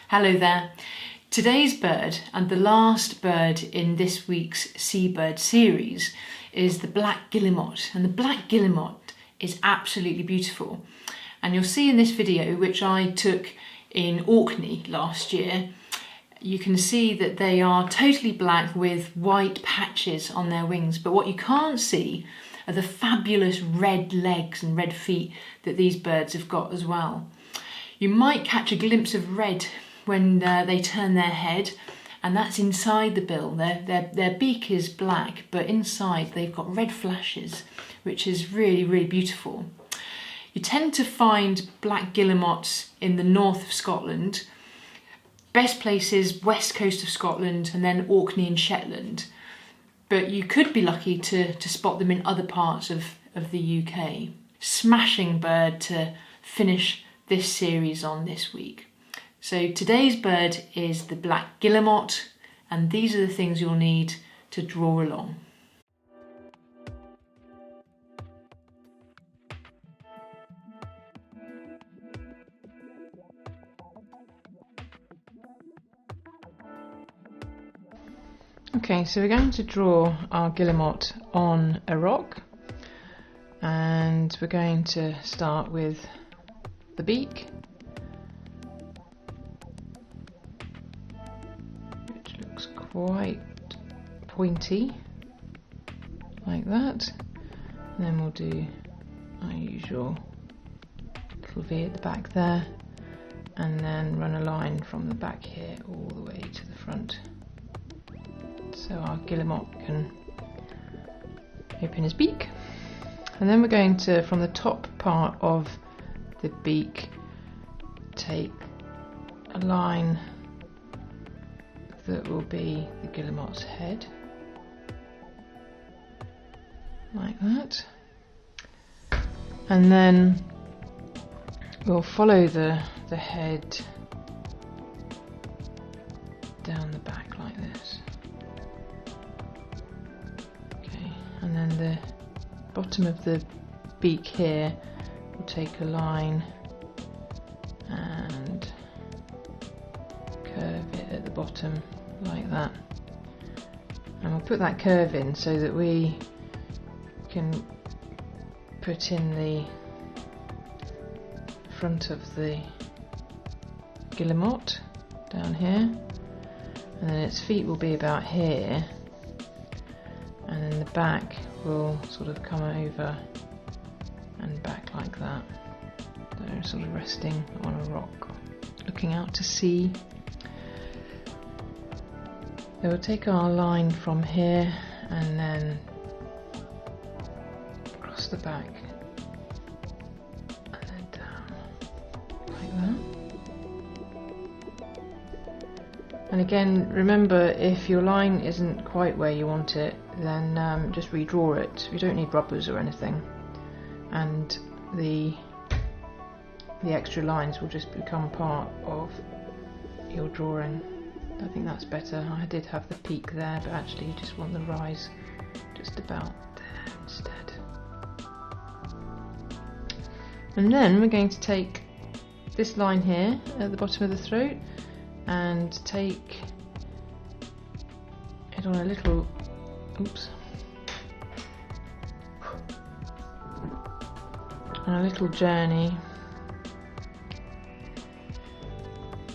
Hello there. Today's bird, and the last bird in this week's seabird series, is the black guillemot. And the black guillemot is absolutely beautiful. And you'll see in this video, which I took in Orkney last year, you can see that they are totally black with white patches on their wings. But what you can't see are the fabulous red legs and red feet that these birds have got as well. You might catch a glimpse of red when they turn their head, and that's inside the bill. Their beak is black, but inside they've got red flashes, which is really, really beautiful. You tend to find black guillemots in the north of Scotland. Best places, west coast of Scotland, and then Orkney and Shetland. But you could be lucky to spot them in other parts of the UK. Smashing bird to finish this series on this week. So today's bird is the black guillemot, and these are the things you'll need to draw along. Okay, so we're going to draw our guillemot on a rock, and we're going to start with the beak, which looks quite pointy, like that. And then we'll do our usual little V at the back there, and then run a line from the back here all the way to the front. So our guillemot can open his beak. And then we're going to, from the top part of the beak, take a line that will be the guillemot's head, like that. And then we'll follow the head down the back like this. And then the bottom of the beak here, we'll take a line and curve it at the bottom like that. And we'll put that curve in so that we can put in the front of the guillemot down here, and then its feet will be about here. And then the back will sort of come over and back like that. They're sort of resting on a rock, looking out to sea. So we'll take our line from here and then across the back and then down, like that. And again, remember, if your line isn't quite where you want it, then just redraw it. You don't need rubbers or anything, and the extra lines will just become part of your drawing. I think that's better. I did have the peak there, but actually you just want the rise just about there instead. And then we're going to take this line here at the bottom of the throat and take it on a little, on a little journey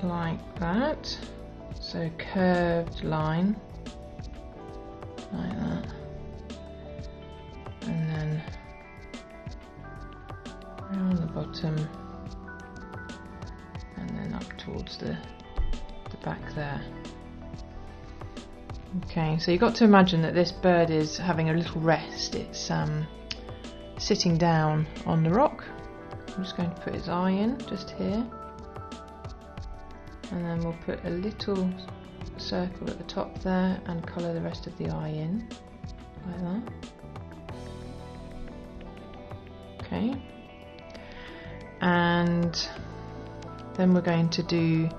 like that. So curved line like that, and then around the bottom and then up towards the back there. Okay, so you've got to imagine that this bird is having a little rest. It's sitting down on the rock. I'm just going to put its eye in just here, and then we'll put a little circle at the top there and colour the rest of the eye in like that. Okay, and then we're going to do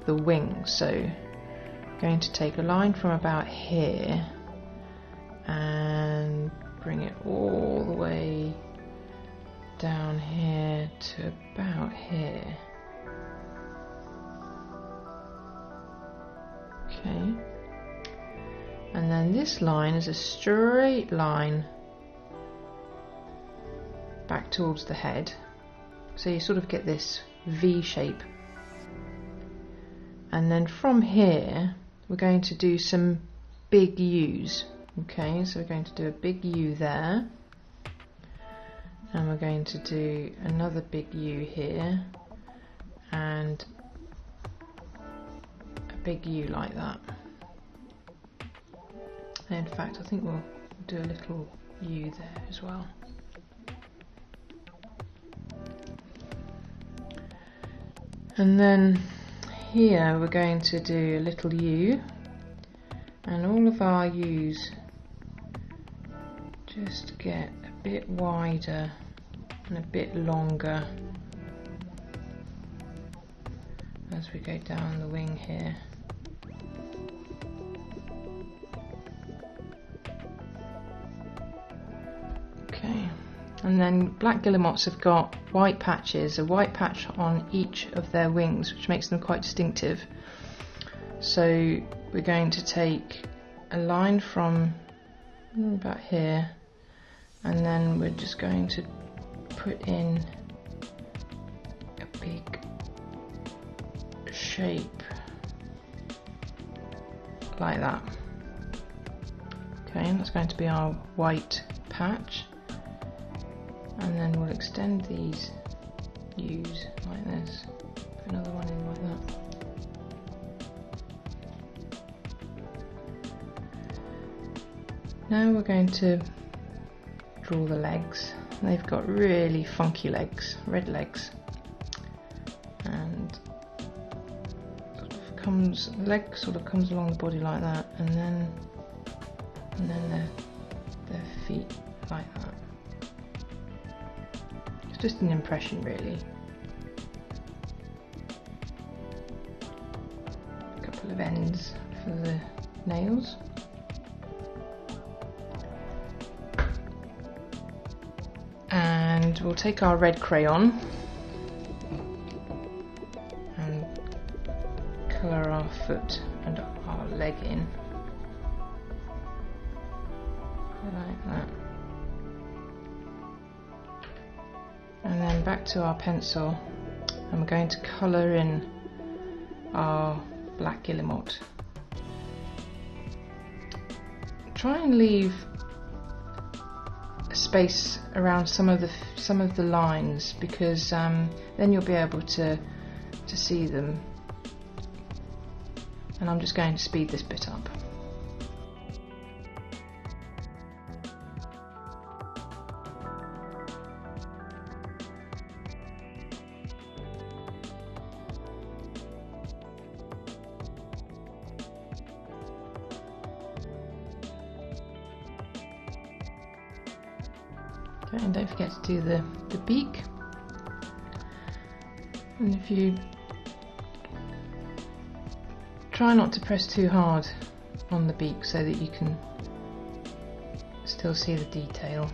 the wings. So I'm going to take a line from about here and bring it all the way down here to about here, Okay. And then this line is a straight line back towards the head. So you sort of get this V shape. And then from here, we're going to do some big U's. Okay, so we're going to do a big U there. And we're going to do another big U here. And a big U like that. And in fact, I think we'll do a little U there as well. And then here we're going to do a little U, and all of our U's just get a bit wider and a bit longer as we go down the wing here. Okay, and then black guillemots have got white patches, a white patch on each of their wings, which makes them quite distinctive. So we're going to take a line from about here, and then we're just going to put in a big shape like that. Okay, and that's going to be our white patch. And then we'll extend these U's like this. Put another one in like that. Now we're going to draw the legs. They've got really funky legs, red legs. And the leg sort of comes along the body like that, and then their feet like that. Just an impression, really. A couple of ends for the nails. And we'll take our red crayon and colour our foot and our leg in. Like that. And then back to our pencil, and we're going to colour in our black guillemot. Try and leave a space around some of the lines, because then you'll be able to see them. And I'm just going to speed this bit up. Okay, and don't forget to do the beak. And if you try not to press too hard on the beak so that you can still see the detail.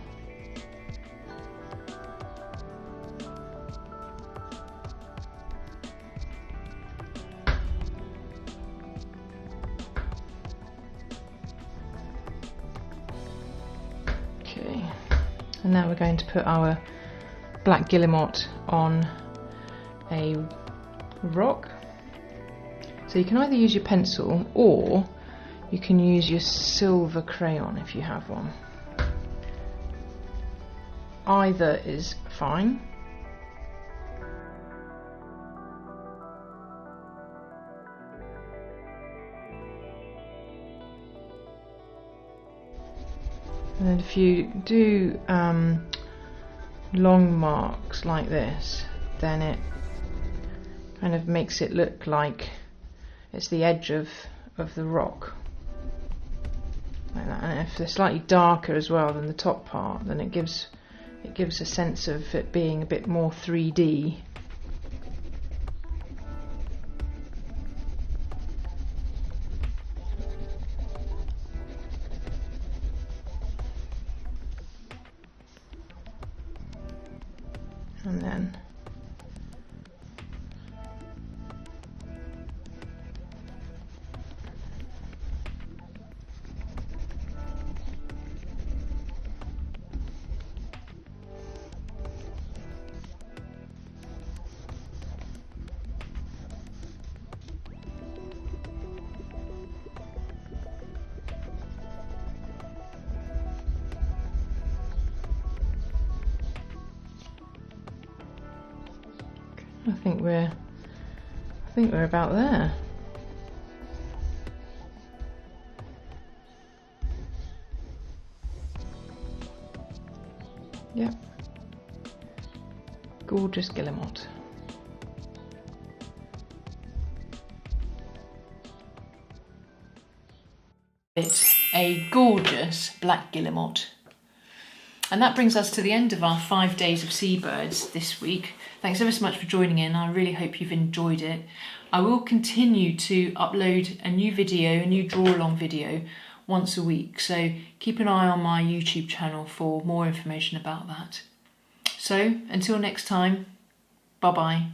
Okay, and now we're going to put our black guillemot on a rock. So you can either use your pencil, or you can use your silver crayon if you have one. Either is fine. And then if you do long marks like this, then it kind of makes it look like it's the edge of the rock, like that. And if they're slightly darker as well than the top part, then it gives a sense of it being a bit more 3D. And then I think we're about there. Yep. Gorgeous guillemot. It's a gorgeous black guillemot. And that brings us to the end of our 5 days of seabirds this week. Thanks ever so much for joining in. I really hope you've enjoyed it. I will continue to upload a new video, a new draw along video once a week. So keep an eye on my YouTube channel for more information about that. So until next time, bye bye.